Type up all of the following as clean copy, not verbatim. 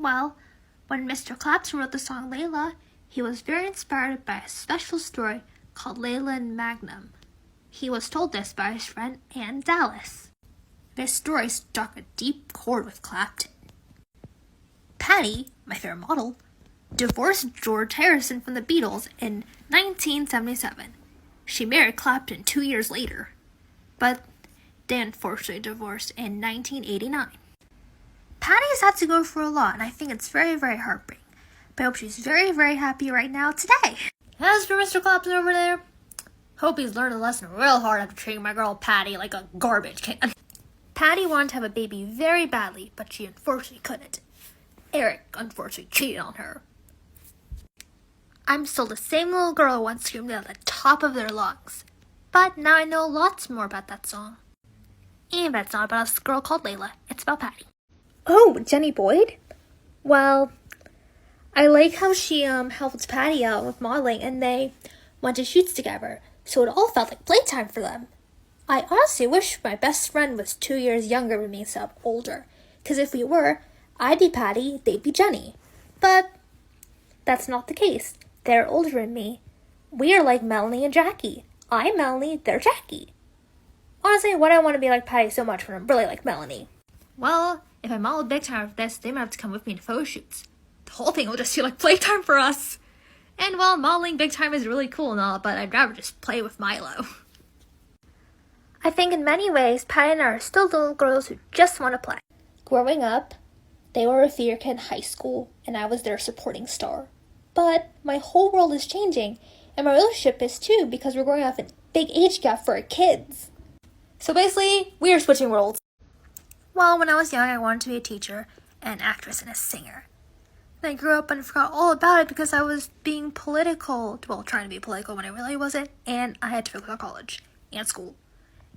Well, when Mr. Clapton wrote the song Layla, he was very inspired by a special story called Layla and Magnum. He was told this by his friend Ann Dallas. This story struck a deep chord with Clapton. Patty, my favorite model, divorced George Harrison from the Beatles in 1977. She married Clapton 2 years later, but they unfortunately divorced in 1989. Patty has had to go through a lot, and I think it's very, very heartbreaking. But I hope she's very, very happy right now today. As for Mr. Clapton over there, hope he's learned a lesson real hard after treating my girl Patty like a garbage can. Patty wanted to have a baby very badly, but she unfortunately couldn't. Eric unfortunately cheated on her. I'm still the same little girl who once screamed at the top of their lungs. But now I know lots more about that song. And it's not about a girl called Layla, it's about Patty. Oh, Jenny Boyd? Well, I like how she helped Patty out with modeling, and they went to shoots together, so it all felt like playtime for them. I honestly wish my best friend was 2 years younger than me instead of older, because if we were, I'd be Patty, they'd be Jenny. But that's not the case. They're older than me. We are like Melanie and Jackie. I'm Melanie, they're Jackie. Honestly, why do I want to be like Patty so much when I'm really like Melanie? Well, if I model big time with this, they might have to come with me to photo shoots. The whole thing will just feel like playtime for us. And while modeling big time is really cool and all, but I'd rather just play with Milo. I think in many ways, Patty and I are still the little girls who just want to play. Growing up, they were a theater kid in high school, and I was their supporting star. But my whole world is changing, and my relationship is too, because we're growing up in a big age gap for our kids. So basically, we are switching roles. Well, when I was young, I wanted to be a teacher, an actress, and a singer. And I grew up and forgot all about it because I was being political. Well, trying to be political when I really wasn't, and I had to focus on college and school.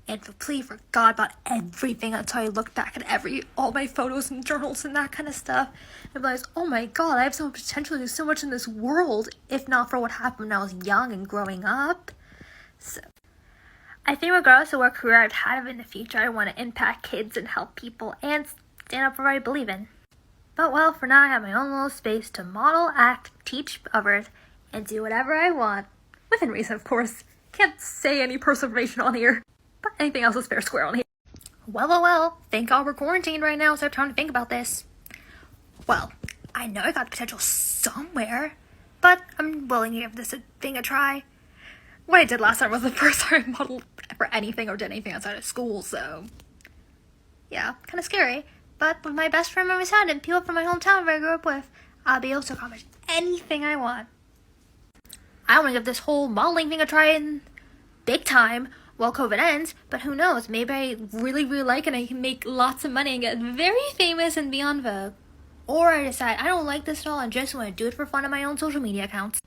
And completely forgot about everything until I looked back at all my photos and journals and that kind of stuff. And realized, oh my god, I have so much potential to do so much in this world, if not for what happened when I was young and growing up. So, I think regardless of what career I'd have in the future, I want to impact kids and help people and stand up for what I believe in. But well, for now I have my own little space to model, act, teach others, and do whatever I want. Within reason, of course. Can't say any personal information on here. But anything else is fair square on here. Well, thank God we're quarantined right now, so I have time to think about this. Well, I know I got potential somewhere, but I'm willing to give this thing a try. What I did last time was the first time I modeled for anything or did anything outside of school, so yeah, kind of scary. But with my best friend on my side and people from my hometown where I grew up with, I'll be able to accomplish anything I want. I want to give this whole modeling thing a try in big time while COVID ends, but who knows, maybe I really, really like it and I can make lots of money and get very famous and be on Vogue. Or I decide I don't like this at all and just want to do it for fun on my own social media accounts.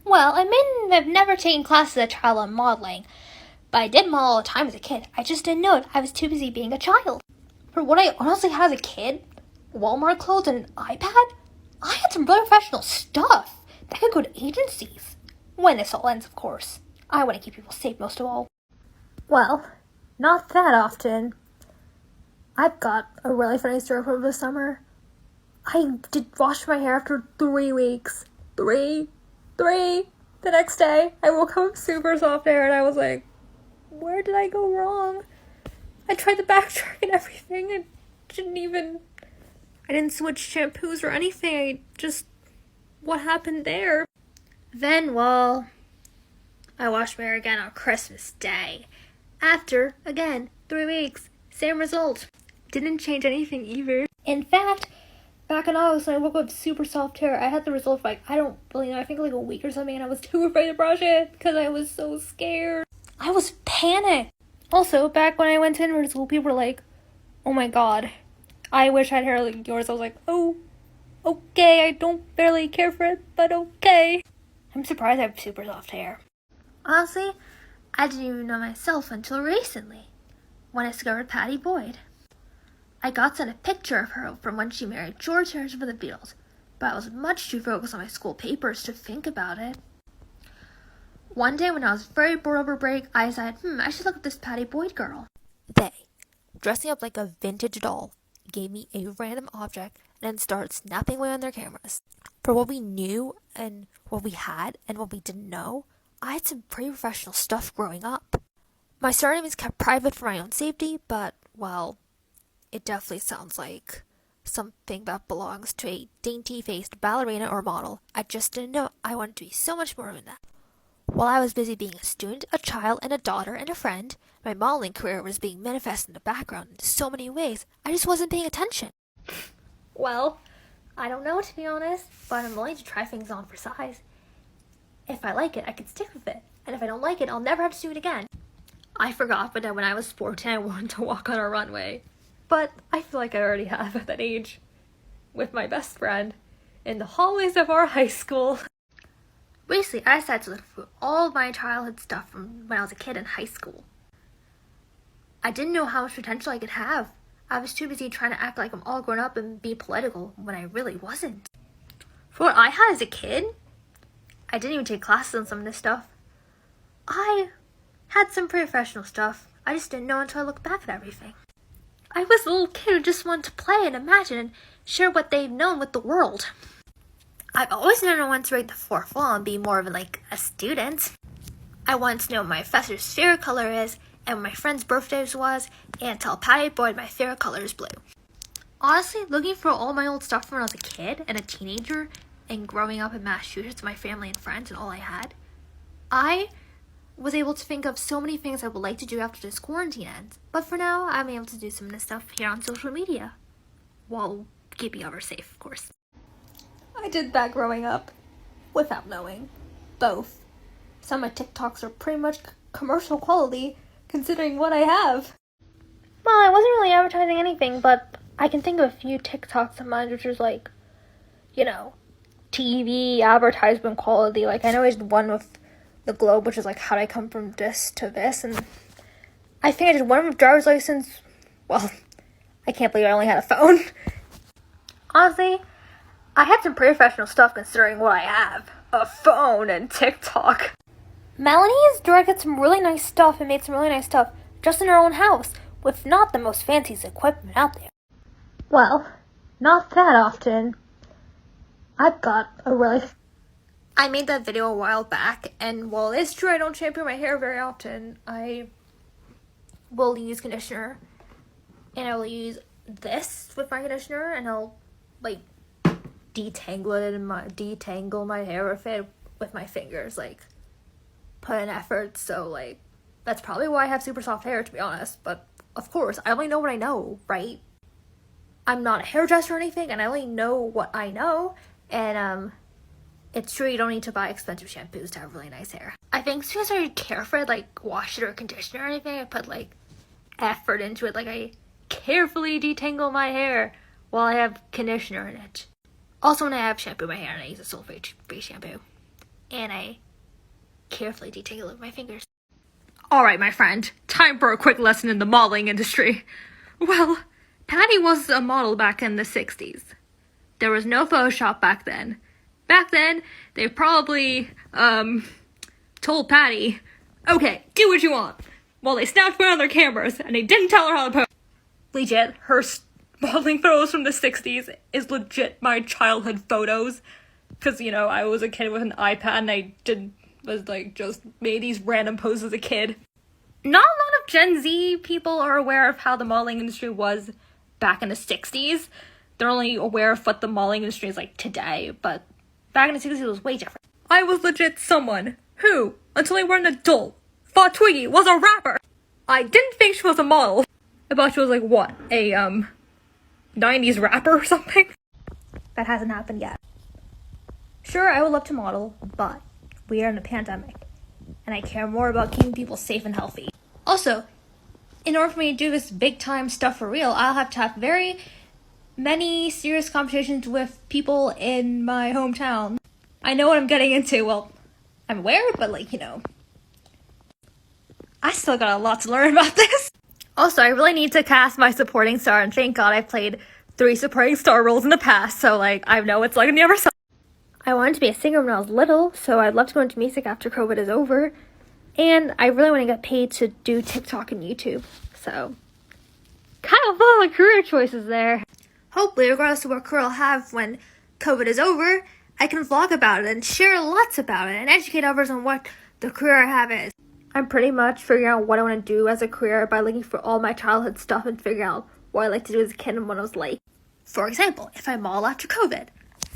Well, I may have never taken classes as a child on modeling, but I did model all the time as a kid. I just didn't know it. I was too busy being a child. For what I honestly had as a kid, Walmart clothes and an iPad, I had some really professional stuff that could go to agencies. When this all ends, of course. I want to keep people safe most of all. Well, not that often. I've got a really funny story from the summer. I did wash my hair after 3 weeks. Three. The next day, I woke up with super soft hair and I was like, where did I go wrong? I tried the backtrack and everything. I didn't switch shampoos or anything. What happened there? Then, well, I washed my hair again on Christmas Day. After, again, 3 weeks. Same result. Didn't change anything either. In fact, back in August when I woke up with super soft hair, I had the result for I don't really know, I think like a week or something, and I was too afraid to brush it because I was so scared. I was panicked. Also, back when I went to intern school, people were like, oh my god, I wish I had hair like yours. I was like, oh, okay, I don't barely care for it, but okay. I'm surprised I have super soft hair. Honestly, I didn't even know myself until recently, when I discovered Patty Boyd. I got sent a picture of her from when she married George Harrison for the Beatles, but I was much too focused on my school papers to think about it. One day when I was very bored over break, I decided, I should look at this Patty Boyd girl. They, dressing up like a vintage doll, gave me a random object and start snapping away on their cameras. For what we knew and what we had and what we didn't know, I had some pretty professional stuff growing up. My surname is kept private for my own safety, but, well, it definitely sounds like something that belongs to a dainty-faced ballerina or model. I just didn't know I wanted to be so much more than that. While I was busy being a student, a child, and a daughter, and a friend, my modeling career was being manifested in the background in so many ways, I just wasn't paying attention. Well, I don't know, to be honest, but I'm willing to try things on for size. If I like it, I can stick with it, and if I don't like it, I'll never have to do it again. I forgot, but when I was 14, I wanted to walk on a runway. But I feel like I already have at that age with my best friend in the hallways of our high school. Recently, I decided to look through all my childhood stuff from when I was a kid in high school. I didn't know how much potential I could have. I was too busy trying to act like I'm all grown up and be political when I really wasn't. For what I had as a kid, I didn't even take classes on some of this stuff. I had some pretty professional stuff. I just didn't know until I looked back at everything. I was a little kid who just wanted to play and imagine and share what they've known with the world. I've always known I wanted to break the fourth wall and be more of a student. I wanted to know what my professor's favorite color is and when my friend's birthdays was, and tell Patty Boyd my favorite color is blue. Honestly, looking for all my old stuff from when I was a kid and a teenager and growing up in Massachusetts with my family and friends and all I had, I was able to think of so many things I would like to do after this quarantine ends. But for now, I'm able to do some of this stuff here on social media. While keeping others safe, of course. I did that growing up. Without knowing. Both. Some of my TikToks are pretty much commercial quality, considering what I have. Well, I wasn't really advertising anything, but I can think of a few TikToks of mine which was TV advertisement quality. I know I did one with the Globe, which is how do I come from this to this, and I think I did one with driver's license. Well, I can't believe I only had a phone. Honestly, I had some pretty professional stuff considering what I have. A phone and TikTok. Melanie has directed some really nice stuff and made some really nice stuff just in her own house, with not the most fanciest equipment out there. Well, not that often. I've got a really... I made that video a while back, and while it's true I don't shampoo my hair very often, I will use conditioner, and I will use this with my conditioner, and I'll, detangle my hair with my fingers, put in effort, so, that's probably why I have super soft hair, to be honest, but, of course, I only know what I know, right? I'm not a hairdresser or anything, and I only know what I know, and, it's true you don't need to buy expensive shampoos to have really nice hair. I think as soon as I care for it, wash it or conditioner or anything, I put, effort into it. I carefully detangle my hair while I have conditioner in it. Also, when I have shampoo my hair, and I use a sulfate-free shampoo. And I carefully detangle it with my fingers. Alright, my friend. Time for a quick lesson in the modeling industry. Well, Patty was a model back in the 60s. There was no Photoshop back then. Back then, they probably, told Patty, okay, do what you want. Well, they snapped one on their cameras, and they didn't tell her how to pose. Legit, her modeling photos from the 60s is legit my childhood photos. Because, I was a kid with an iPad, and I just made these random poses as a kid. Not a lot of Gen Z people are aware of how the modeling industry was back in the 60s. They're only aware of what the modeling industry is like today, but back in the 60s, it was way different. I was legit someone who, until I were an adult, thought Twiggy was a rapper. I didn't think she was a model. I thought she was a 90s rapper or something? That hasn't happened yet. Sure, I would love to model, but we are in a pandemic, and I care more about keeping people safe and healthy. Also, in order for me to do this big-time stuff for real, I'll have to have very many serious conversations with people in my hometown. I know what I'm getting into. Well, I'm aware, but I still got a lot to learn about this. Also, I really need to cast my supporting star, and thank God I played 3 supporting star roles in the past, so I know it's on the other side. I wanted to be a singer when I was little, so I'd love to go into music after COVID is over. And I really want to get paid to do TikTok and YouTube, so kind of all the career choices there. Hopefully, regardless of what career I'll have when COVID is over, I can vlog about it and share lots about it and educate others on what the career I have is. I'm pretty much figuring out what I want to do as a career by looking for all my childhood stuff and figuring out what I like to do as a kid and what I was like. For example, if I'm all after COVID,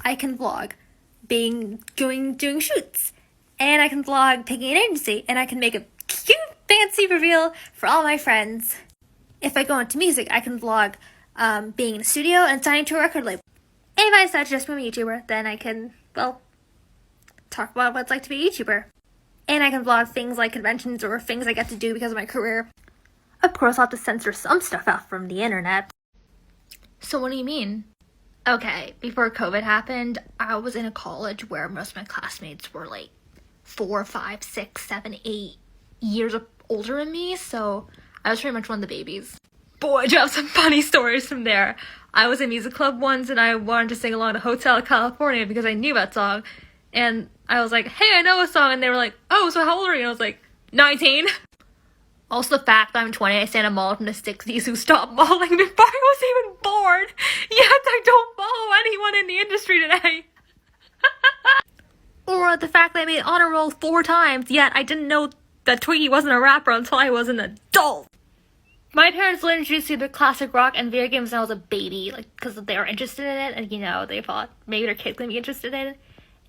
I can vlog doing shoots. And I can vlog taking an agency, and I can make a cute, fancy reveal for all my friends. If I go into music, I can vlog being in a studio and signing to a record label. And if I decide to just become a YouTuber, then I can, talk about what it's like to be a YouTuber. And I can vlog things like conventions or things I get to do because of my career. Of course, I'll have to censor some stuff out from the internet. So what do you mean? Okay, before COVID happened, I was in a college where most of my classmates were like 4, 5, 6, 7, 8 years older than me, so I was pretty much one of the babies. Boy, I do have some funny stories from there. I was in music club once and I wanted to sing along to Hotel California because I knew that song. And I was like, hey, I know a song. And they were like, oh, so how old are you? And I was like, 19. Also, the fact that I'm 20, I stand a model from the 60s who stopped modeling before I was even born. Yet I don't follow anyone in the industry today. Or the fact that I made honor roll 4 times, yet I didn't know that Twiggy wasn't a rapper until I was an adult. My parents let introduce me to classic rock and video games when I was a baby, because they were interested in it, and, they thought maybe their kid's gonna be interested in it.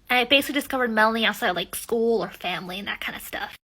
And I basically discovered melding outside, school or family and that kind of stuff.